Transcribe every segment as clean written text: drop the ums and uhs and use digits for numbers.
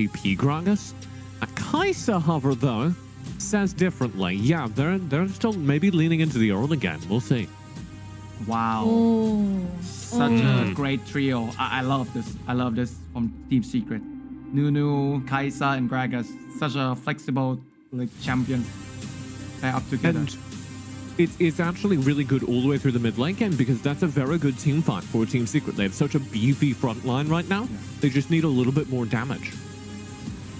AP Gragas. Kai'Sa, however, though, says differently. Yeah, they're still maybe leaning into the early game. We'll see. Wow. Oh. Such a great trio. I love this. I love this from Team Secret. Nunu, Kai'Sa, and Gragas. Such a flexible champion. They're up together. And it's actually really good all the way through the mid lane game because that's a very good team fight for Team Secret. They have such a beefy front line right now. Yeah. They just need a little bit more damage.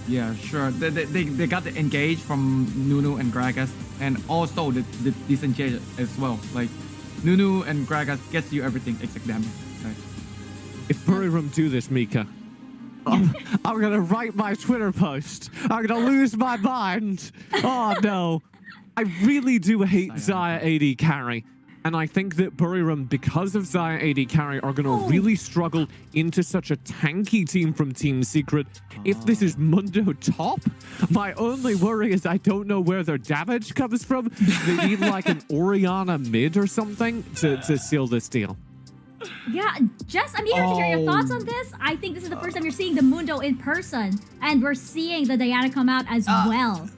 Yeah, sure. They got the engage from Nunu and Gragas, and also the disengage as well. Like Nunu and Gragas gets you everything except damage. Right. If BURIRAM do this, Mika, I'm gonna write my Twitter post. I'm gonna lose my mind. Oh no. I really do hate Xayah AD carry. And I think that BURIRAM, because of Xayah AD carry, are going to really struggle into such a tanky team from Team Secret. If this is Mundo top, my only worry is I don't know where their damage comes from. They need like an Orianna mid or something to seal this deal. Yeah, Jess, I'm eager to hear your thoughts on this. I think this is the first time you're seeing the Mundo in person, and we're seeing the Diana come out as well.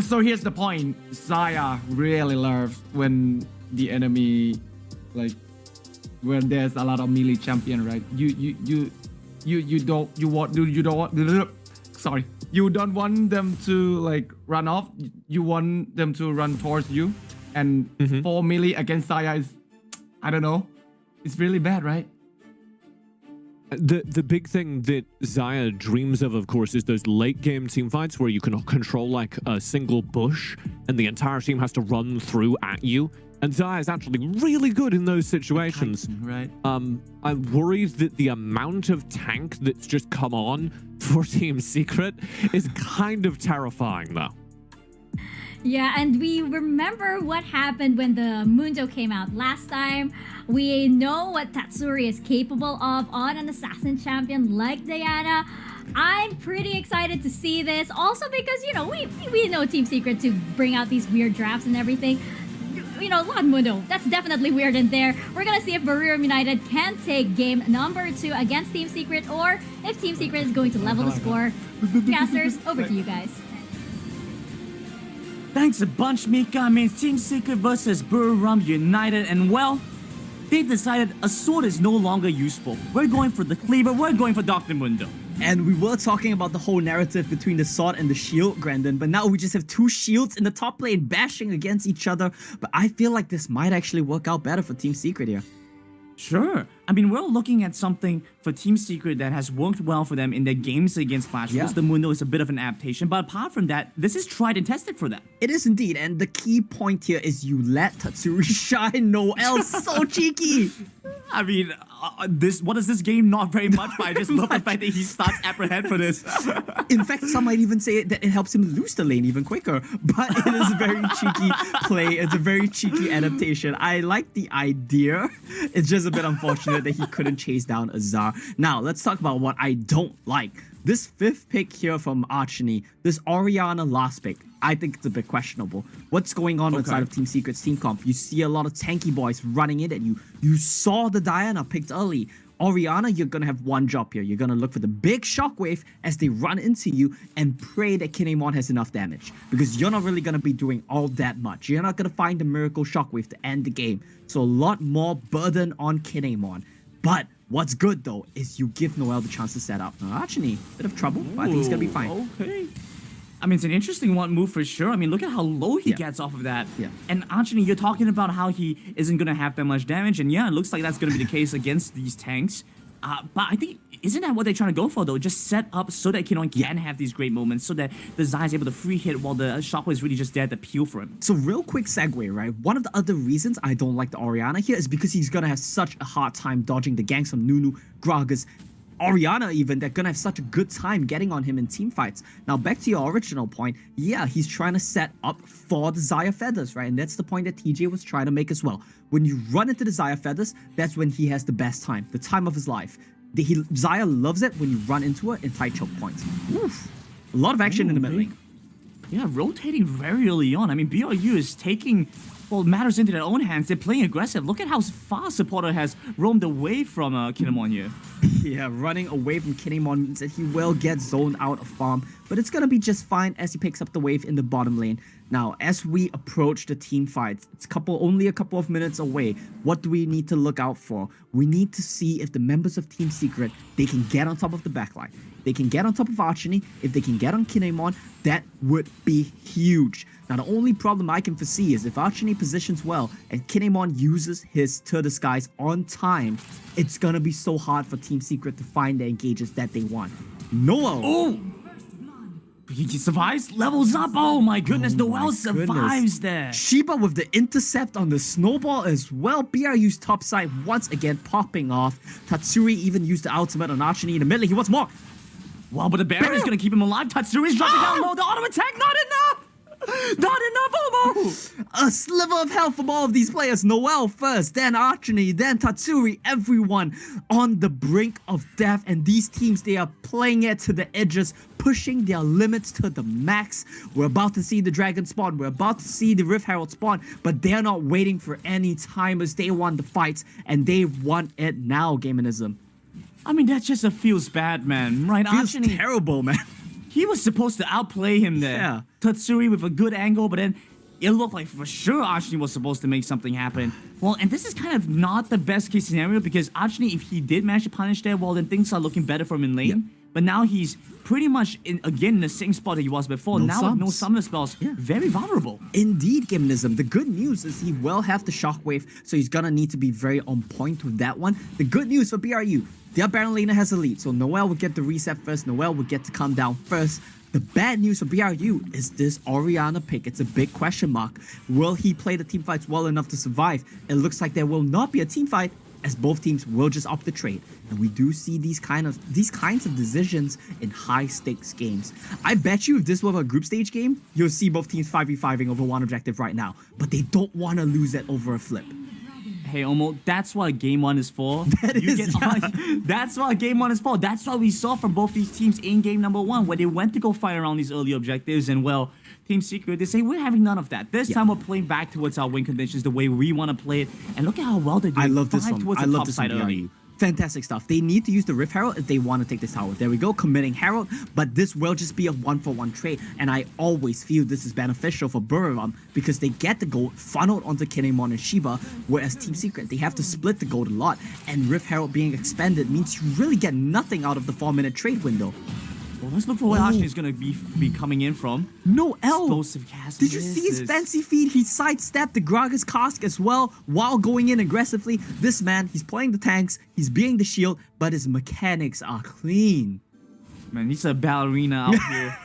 So here's the point. Xayah really loves when the enemy, like, when there's a lot of melee champion, right? You don't want them to like run off. You want them to run towards you, and 4 melee against Xayah is, I don't know, it's really bad, right? The big thing that Xayah dreams of course, is those late game team fights where you can control like a single bush and the entire team has to run through at you. And Xayah is actually really good in those situations. Right. I'm worried that the amount of tank that's just come on for Team Secret is kind of terrifying, though. Yeah, and we remember what happened when the Mundo came out last time. We know what Tatsuri is capable of on an assassin champion like Diana. I'm pretty excited to see this. Also because, you know, we know Team Secret to bring out these weird drafts and everything. You know, Lord Mundo, that's definitely weird in there. We're gonna see if BURIRAM United can take game number 2 against Team Secret, or if Team Secret is going to level the score. Casters, over to you guys. Thanks a bunch, Mika. I mean, Team Secret versus BURIRAM United, and well, they've decided a sword is no longer useful. We're going for the cleaver, we're going for Dr. Mundo. And we were talking about the whole narrative between the sword and the shield, Grandin, but now we just have 2 shields in the top lane bashing against each other. But I feel like this might actually work out better for Team Secret here. Sure. I mean, we're looking at something for Team Secret that has worked well for them in their games against Flash. Yeah. The Mundo is a bit of an adaptation, but apart from that, this is tried and tested for them. It is indeed, and the key point here is you let Tatsuri shine. Noel, so cheeky. I mean, what is this game? Not very much, but I just love the fact that he starts apprehend for this. In fact, some might even say that it helps him lose the lane even quicker, but it is a very cheeky play. It's a very cheeky adaptation. I like the idea. It's just a bit unfortunate that he couldn't chase down Azar. Now, let's talk about what I don't like. This 5th pick here from Archony, this Orianna last pick, I think it's a bit questionable. What's going on inside of Team Secret's team comp? You see a lot of tanky boys running in at you. You saw the Diana picked early. Orianna, you're going to have one job here. You're going to look for the big shockwave as they run into you and pray that Kinemon has enough damage. Because you're not really going to be doing all that much. You're not going to find the miracle shockwave to end the game. So a lot more burden on Kinemon. But what's good though is you give Noel the chance to set up. Actually, bit of trouble, but I think he's gonna be fine. Okay. I mean, it's an interesting one move for sure. I mean, look at how low he gets off of that. Yeah. And actually, you're talking about how he isn't gonna have that much damage, and yeah, it looks like that's gonna be the case against these tanks. But I think, isn't that what they're trying to go for though? Just set up so that Kinemon can have these great moments, so that the Xayah is able to free hit while the Shockwave is really just there to peel for him. So real quick segue, right? One of the other reasons I don't like the Orianna here is because he's gonna have such a hard time dodging the ganks from Nunu, Gragas, Orianna even. They're gonna have such a good time getting on him in team fights. Now back to your original point, yeah, he's trying to set up for the Xayah Feathers, right? And that's the point that TJ was trying to make as well. When you run into the Xayah Feathers, that's when he has the best time, the time of his life. Xayah loves it when you run into it in tight choke points. Oof. A lot of action in the mid lane. Yeah, rotating very early on. I mean, BRU is taking, well, matters into their own hands. They're playing aggressive. Look at how far Supporter has roamed away from Kinemon here. Yeah, running away from Kinemon means that he will get zoned out of farm, but it's gonna be just fine as he picks up the wave in the bottom lane. Now, as we approach the team fights, it's only a couple of minutes away. What do we need to look out for? We need to see if the members of Team Secret, they can get on top of the backline. They can get on top of Archony. If they can get on Kinemon, that would be huge. Now, the only problem I can foresee is if Archony positions well and Kinemon uses his Turtle Skies on time, it's gonna be so hard for Team Secret to find the engages that they want. Noel! Oh! He survives, levels up. Oh my goodness, Noel survives there. Shiba with the intercept on the snowball as well. BRU's top side once again popping off. Tatsuri even used the ultimate on Archony in the middle. He wants more. Wow, but the barrier is going to keep him alive. Tatsuri's dropping down low. The auto attack, not enough. Not enough, Omo! A sliver of health from all of these players. Noel first, then Archony, then Tatsuri. Everyone on the brink of death. And these teams, they are playing it to the edges, pushing their limits to the max. We're about to see the Dragon spawn. We're about to see the Rift Herald spawn. But they're not waiting for any timers. They want the fights, and they want it now, Gamenism. I mean, that just feels bad, man. Right, Feels Archony? terrible, man. He was supposed to outplay him there. Yeah. Tatsuri with a good angle, but then it looked like for sure Archony was supposed to make something happen. Well, and this is kind of not the best case scenario because Archony, if he did manage to punish there, well, then things are looking better for him in lane. Yep. But now he's pretty much, again, in the same spot that he was before. No now with no sums. summoner spells, very vulnerable. Indeed, Gamenism. The good news is he will have the shockwave, so he's gonna need to be very on point with that one. The good news for BRU, their Baron laner has a lead, so Noel will get the reset first. Noel will get to come down first. The bad news for BRU is this Orianna pick. It's a big question mark. Will he play the team fights well enough to survive? It looks like there will not be a team fight, as both teams will just opt the trade. And we do see these kinds of decisions in high stakes games. I bet you if this were a group stage game, you'll see both teams 5v5ing over one objective right now. But they don't want to lose it over a flip. Hey, Omo, that's what Game 1 is for. That That's what Game 1 is for. That's what we saw from both these teams in Game number 1, where they went to go fight around these early objectives, and well, Team Secret, they say, we're having none of that. This time we're playing back towards our win conditions the way we want to play it, and look at how well they're doing. I love this Five one. towards I the love top this side one, early. BRU. Fantastic stuff. They need to use the Rift Herald if they want to take this tower. There we go, committing Herald, but this will just be a 1-for-1 trade, and I always feel this is beneficial for BURIRAM because they get the gold funneled onto Kinemon and Shiba, whereas Team Secret, they have to split the gold a lot, and Rift Herald being expanded means you really get nothing out of the 4-minute trade window. Well, let's look for where Archony is going to be coming in from. Noel! Explosive cast. Did you see his fancy feed? He sidestepped the Gragas cask as well while going in aggressively. This man, he's playing the tanks, he's being the shield, but his mechanics are clean. Man, he's a ballerina out here.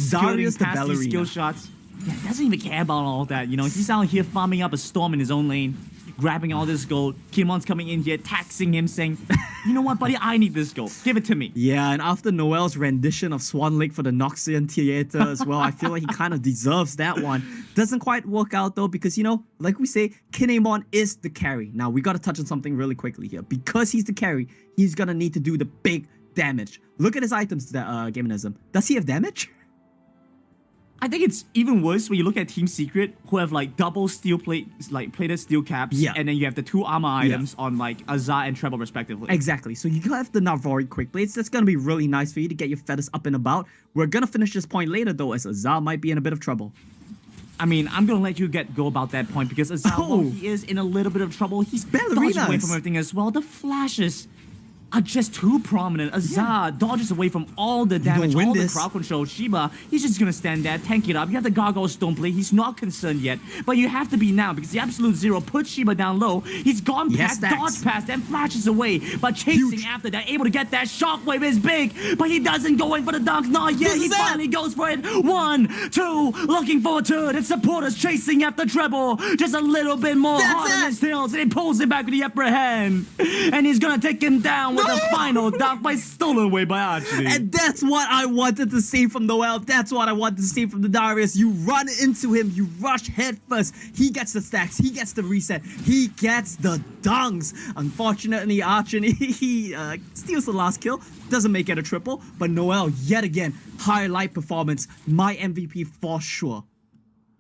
Darius the past these ballerina. skill shots. Yeah, doesn't even care about all that, you know. He's out here farming up a storm in his own lane, grabbing all this gold. Kimon's coming in here, taxing him, saying, you know what, buddy, I need this gold. Give it to me. Yeah, and after Noel's rendition of Swan Lake for the Noxian Theater as well, I feel like he kind of deserves that one. Doesn't quite work out though, because, you know, like we say, Kinemon is the carry. Now, we got to touch on something really quickly here. Because he's the carry, he's going to need to do the big damage. Look at his items, Gamenism. Does he have damage? I think it's even worse when you look at Team Secret, who have like double steel plate, like plated steel caps, and then you have the 2 armor items on like Azar and Treble respectively. Exactly. So you have the Navori quick blades. That's gonna be really nice for you to get your feathers up and about. We're gonna finish this point later though, as Azar might be in a bit of trouble. I mean, I'm gonna let you go about that point because Azar, while he is in a little bit of trouble, he's dodging away from everything as well. The flashes are just too prominent. Azar dodges away from all the damage, all the crowd control. Shiba, he's just gonna stand there, tank it up. You have the Gargoyle Stone play. He's not concerned yet, but you have to be now because the Absolute Zero puts Shiba down low. He's gone past, dodged past, and flashes away. But chasing after that, able to get that shockwave is big, but he doesn't go in for the dunks. Not yet. He finally goes for it. 1, 2, looking for a turn. It's supporters chasing after treble. Just a little bit more hard on his heels, and he pulls him back with the upper hand. And he's gonna take him down with the final dunk by stolen away by Archony. And that's what I wanted to see from Noel. That's what I wanted to see from the Darius. You run into him, you rush head first. He gets the stacks, he gets the reset, he gets the dunks. Unfortunately, Archony, he steals the last kill. Doesn't make it a triple, but Noel, yet again, highlight performance. My MVP for sure.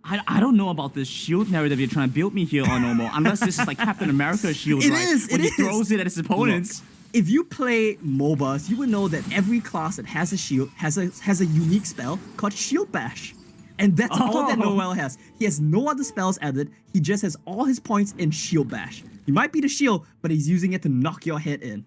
I don't know about this shield narrative you're trying to build me here on Omo, unless this is like Captain America's shield, It right? is, when he throws it at his opponents. Look, if you play MOBAs, you would know that every class that has a shield has a unique spell called Shield Bash. And that's all that Noel has. He has no other spells added. He just has all his points in Shield Bash. He might be the shield, but he's using it to knock your head in.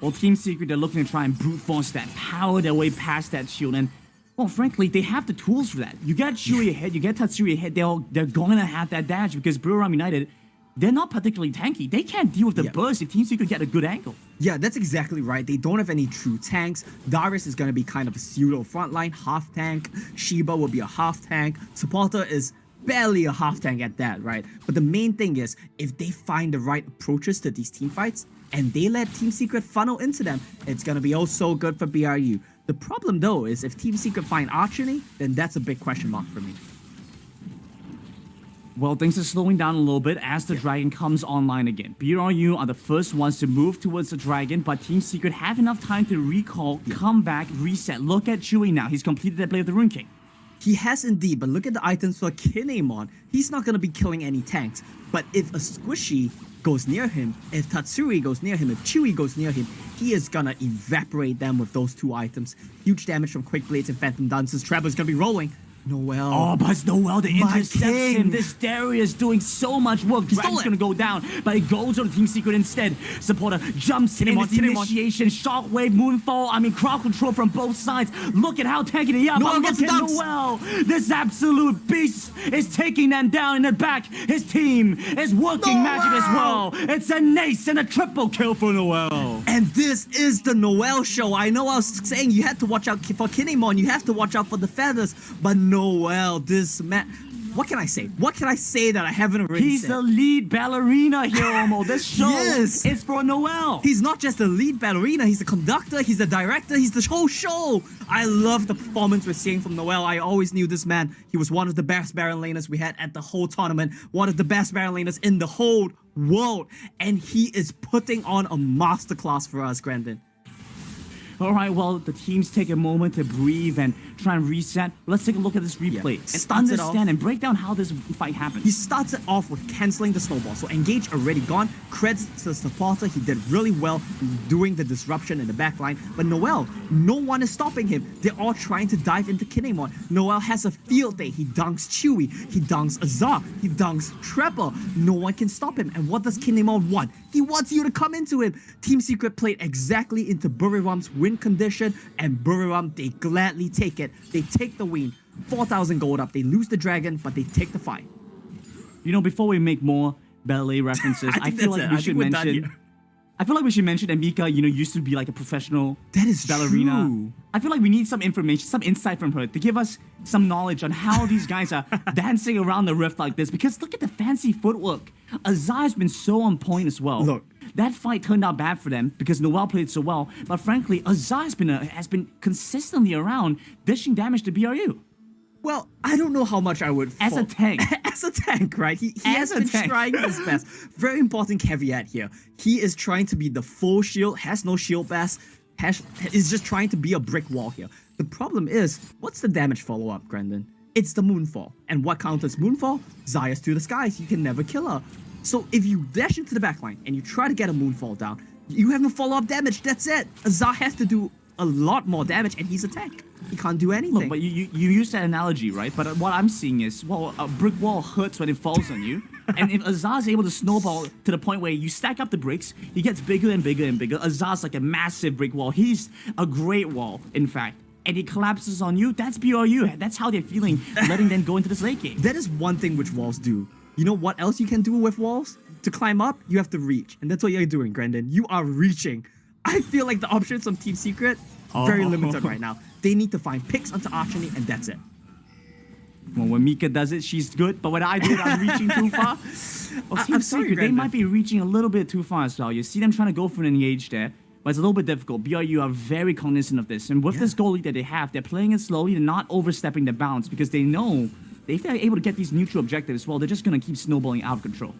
Well, Team Secret, they're looking to try and brute force that, power their way past that shield, and well, frankly, they have the tools for that. You get Chewie ahead, you get Tatsuri ahead, they're going to have that dash because BURIRAM United, they're not particularly tanky. They can't deal with the burst if Team Secret get a good angle. Yeah, that's exactly right. They don't have any true tanks. Darius is going to be kind of a pseudo frontline, half tank. Sheba will be a half tank. Supporter is barely a half tank at that, right? But the main thing is, if they find the right approaches to these team fights, and they let Team Secret funnel into them, it's going to be oh so good for BRU. The problem though is if Team Secret find archery, then that's a big question mark for me. Well, things are slowing down a little bit as the Dragon comes online again. BRU are the first ones to move towards the Dragon, but Team Secret have enough time to recall, come back, reset. Look at Chewie now. He's completed that play of the Rune King. He has indeed, but look at the items for Kinemon. He's not going to be killing any tanks. But if a Squishy goes near him, if Tatsuri goes near him, if Chewie goes near him, he is going to evaporate them with those two items. Huge damage from Quick Blades and Phantom Dances. Trevor's going to be rolling. Noel. Oh, but it's Noel that intercepts king. him. This Darius doing so much work. Dragon's gonna go down, but it goes on Team Secret instead. Supporter jumps in his initiation, shockwave, moonfall. I mean, crowd control from both sides. Look at how tanky they are. Noel But gets look at dunks. Noel. This absolute beast is taking them down in the back. His team is working magic as well. It's an ace and a triple kill for Noel. And this is the Noel show. I know I was saying you had to watch out for Kinemon, you have to watch out for the feathers, but Noel, this man... What can I say? What can I say that I haven't already He's said? the lead ballerina here, Omo. This show Yes. is for Noel. He's not just the lead ballerina, he's the conductor, he's the director, he's the whole show. I love the performance we're seeing from Noel. I always knew this man. He was one of the best Baron laners we had at the whole tournament, one of the best Baron laners in the whole world, and he is putting on a masterclass for us, Grandin. Alright, well, the teams take a moment to breathe and try and reset. Let's take a look at this replay and Starts it understand off. and break down how this fight happened. He starts it off with cancelling the snowball. So Engage already gone. Credits to the supporter. He did really well doing the disruption in the backline. But Noel, no one is stopping him. They're all trying to dive into Kinemon. Noel has a field day. He dunks Chewie. He dunks Azar. He dunks Trapper. No one can stop him. And what does Kinemon want? He wants you to come into him. Team Secret played exactly into BURIRAM's win condition. And BURIRAM, they gladly take it. They take the win. 4,000 gold up. They lose the dragon, but they take the fight. You know, before we make more ballet references, I feel like we should mention... I feel like we should mention that Mika, you know, used to be like a professional ballerina. True. I feel like we need some information, some insight from her to give us some knowledge on how these guys are dancing around the rift like this. Because look at the fancy footwork. Azar's been so on point as well. Look. That fight turned out bad for them because Noel played so well. But frankly, Azar has been consistently around dishing damage to BRU. Well, I don't know how much I would... As a tank. As a tank, right? He As has a been tank. trying his best. Very important caveat here. He is trying to be the full shield, has no shield bass, is just trying to be a brick wall here. The problem is, what's the damage follow-up, Grandin? It's the Moonfall. And what counters Moonfall? Zaya's to the skies. You can never kill her. So if you dash into the backline and you try to get a Moonfall down, you have no follow-up damage. That's it. Azar has to do a lot more damage, and he's a tank. He can't do anything. Look, but you use that analogy, right? But what I'm seeing is, well, a brick wall hurts when it falls on you. And if Azar's able to snowball to the point where you stack up the bricks, he gets bigger and bigger and bigger. Azar's like a massive brick wall. He's a great wall, in fact. And he collapses on you, that's BRU. That's how they're feeling, letting them go into this late game. That is one thing which walls do. You know what else you can do with walls? To climb up, you have to reach. And that's what you're doing, Grandin. You are reaching. I feel like the options from Team Secret, very limited right now. They need to find picks onto Archony, and that's it. Well, when Mika does it, she's good. But when I do it, I'm reaching too far. Well, Team I'm sorry, Secret, they Grandin. might be reaching a little bit too far as well. You see them trying to go for an engage there. But it's a little bit difficult. BRU are very cognizant of this. And with this goalie that they have, they're playing it slowly. They're not overstepping the bounds because they know that if they're able to get these neutral objectives, well, they're just going to keep snowballing out of control.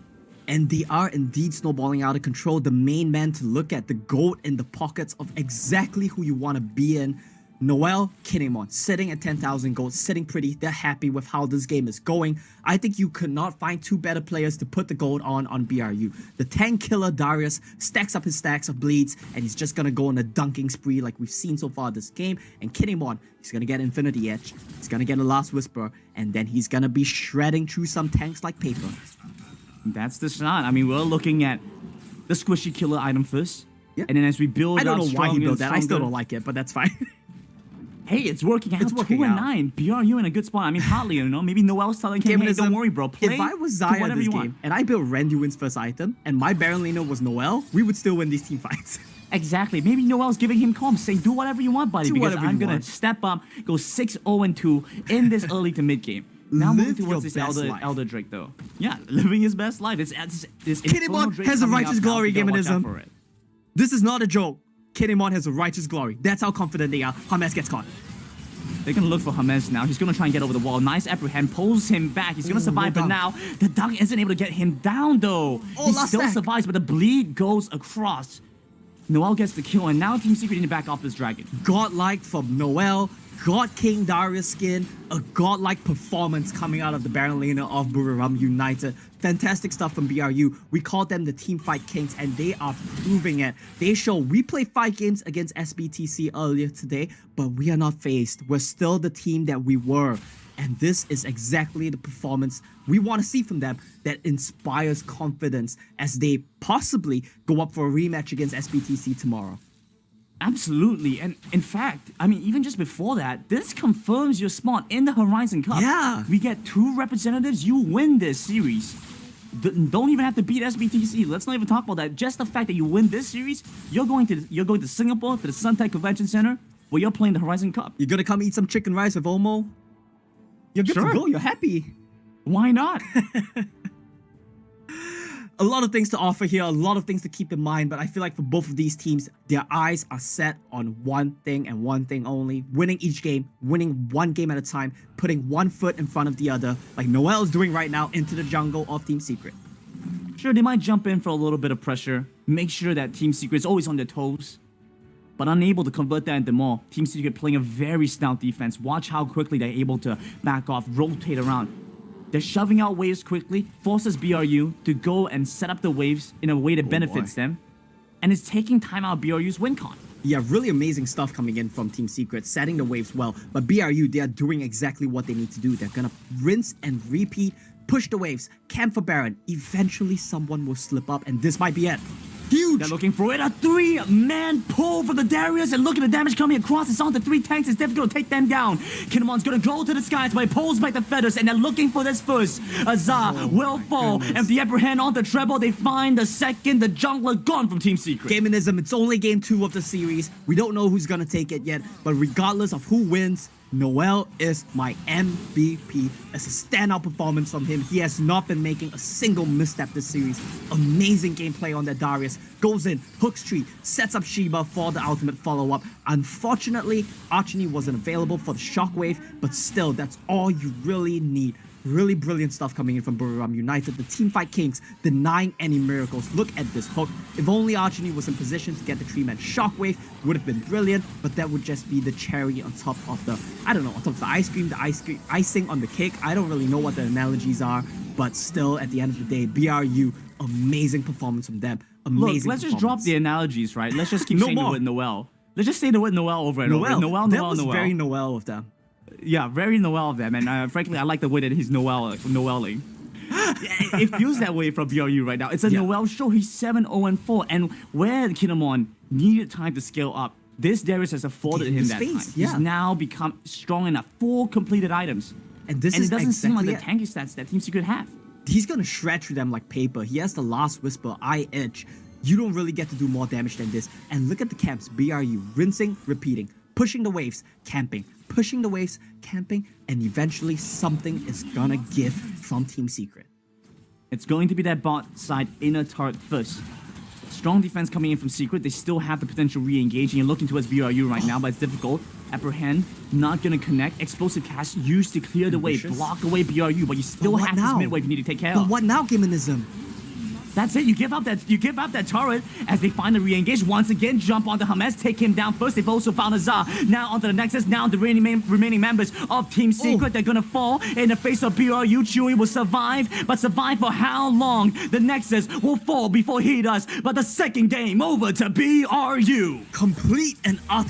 And they are indeed snowballing out of control. The main man to look at, the gold in the pockets of exactly who you want to be in. Noel, Kinemon, sitting at 10,000 gold, sitting pretty. They're happy with how this game is going. I think you could not find two better players to put the gold on BRU. The tank killer Darius stacks up his stacks of bleeds, and he's just gonna go on a dunking spree like we've seen so far this game. And Kinemon, he's gonna get Infinity Edge, he's gonna get a Last Whisper, and then he's gonna be shredding through some tanks like paper. That's the shot. I mean, we're looking at the squishy killer item first. Yeah. And then as we build I don't know why he built that. I still stronger- don't like it, but that's fine. Hey, it's working out. It's working 2 and out. 9. BRU in a good spot. I mean, partly, you know, maybe Noel's telling him, hey, don't worry, bro. Play if I was do Zaya whatever this you game want. and I built Randuin's first item and my Baron laner was Noel, we would still win these team fights. Exactly. Maybe Noel's giving him comms, saying, do whatever you want, buddy, Do because whatever I'm you going to want. step up, go 6-0-2 in this early to mid game. Now Live moving your towards this best life. Elder Drake, though. Yeah, living his best life. This Inferno Kinemon Drake has a coming righteous up now, glory, so you gotta watch out Gaminism. for it. This is not a joke. Kinemon has a righteous glory. That's how confident they are. Hamas gets caught. They're gonna look for Hamas now. He's gonna try and get over the wall. Nice apprehend, pulls him back. He's gonna survive, well but done. now the dunk isn't able to get him down though. Oh, He last still stack. survives, but the bleed goes across. Noel gets the kill, and now Team Secret need to back off this dragon. Godlike from Noel. God King Darius skin. A godlike performance coming out of the Baron laner of BURIRAM United. Fantastic stuff from BRU. We called them the Team Fight Kings, and they are proving it. They show we played 5 games against SBTC earlier today, but we are not phased. We're still the team that we were. And this is exactly the performance we want to see from them that inspires confidence as they possibly go up for a rematch against SBTC tomorrow. Absolutely, and in fact, I mean, even just before that, this confirms your spot in the Horizon Cup. Yeah. We get 2 representatives, you win this series. Don't even have to beat SBTC. Let's not even talk about that. Just the fact that you win this series, you're going to Singapore to the Suntec Convention Center where you're playing the Horizon Cup. You're gonna come eat some chicken rice with Omo? You're good Sure. to go, you're happy. Why not? A lot of things to offer here, a lot of things to keep in mind, but I feel like for both of these teams, their eyes are set on one thing and one thing only: winning each game, winning one game at a time, putting one foot in front of the other, like Noel is doing right now into the jungle of Team Secret. Sure, they might jump in for a little bit of pressure, make sure that Team Secret's always on their toes, but unable to convert that into more. Team Secret playing a very stout defense. Watch how quickly they're able to back off, rotate around. They're shoving out waves quickly, forces BRU to go and set up the waves in a way that benefits them, and it's taking time out of BRU's win con. Yeah, really amazing stuff coming in from Team Secret, setting the waves well. But BRU, they are doing exactly what they need to do. They're gonna rinse and repeat, push the waves, camp for Baron. Eventually, someone will slip up, and this might be it. Huge! They're looking for it. A 3-man pull for the Darius, and look at the damage coming across. It's on the 3 tanks. It's difficult to take them down. Kinemon's gonna go to the skies, but he pulls back the feathers, and they're looking for this first. Azar will fall, goodness. and the upper hand on the treble. They find the second. The jungler gone from Team Secret. Gaminism, it's only game 2 of the series. We don't know who's gonna take it yet, but regardless of who wins, Noel is my MVP. It's a standout performance from him. He has not been making a single misstep this series. Amazing gameplay on that Darius. Goes in, hooks tree, sets up Shiba for the ultimate follow-up. Unfortunately, Archony wasn't available for the shockwave, but still, that's all you really need. Really brilliant stuff coming in from BURIRAM United. The Teamfight Kings denying any miracles. Look at this hook. If only Archony was in position to get the 3-man shockwave, would have been brilliant, but that would just be the cherry on top of the, I don't know, on top of the ice cream, icing on the cake. I don't really know what the analogies are, but still, at the end of the day, BRU, amazing performance from them. Amazing Look, let's just drop performance. the analogies, right? Let's just keep No saying the more. word Noel. Let's just say the word Noel over and over. Noel, that was very Noel of them. Yeah, very Noel of them, and frankly, I like the way that he's Noeling. It feels that way from BRU right now. It's a Yeah. Noel show. He's 7-0-4, and where Kinemon needed time to scale up, this Darius has afforded Gave him him that space, time. yeah. He's now become strong enough, 4 completed items, And this and is it doesn't seem like exactly the tanky stats that Team Secret have. He's gonna shred through them like paper. He has the Last Whisper, Eye Edge. You don't really get to do more damage than this. And look at the camps. BRU rinsing, repeating, pushing the waves, camping, pushing the waves, camping, and eventually something is gonna give from Team Secret. It's going to be that bot side inner turret first. Strong defense coming in from Secret. They still have the potential re-engaging and looking towards BRU right now, but it's difficult. Apprehend, not gonna connect. Explosive cast used to clear the way, Ambitious. block away BRU, but you still But what have now? this mid wave you need to take care But of. what now, Gaminism? That's it. You give up that turret as they finally re-engage. Once again, jump onto Hamas, take him down first. They've also found Azar. Now onto the Nexus. Now the remaining members of Team Secret. They're gonna fall in the face of BRU. Chewy will survive, but survive for how long? The Nexus will fall before he does. But the second game over to BRU. Complete and utter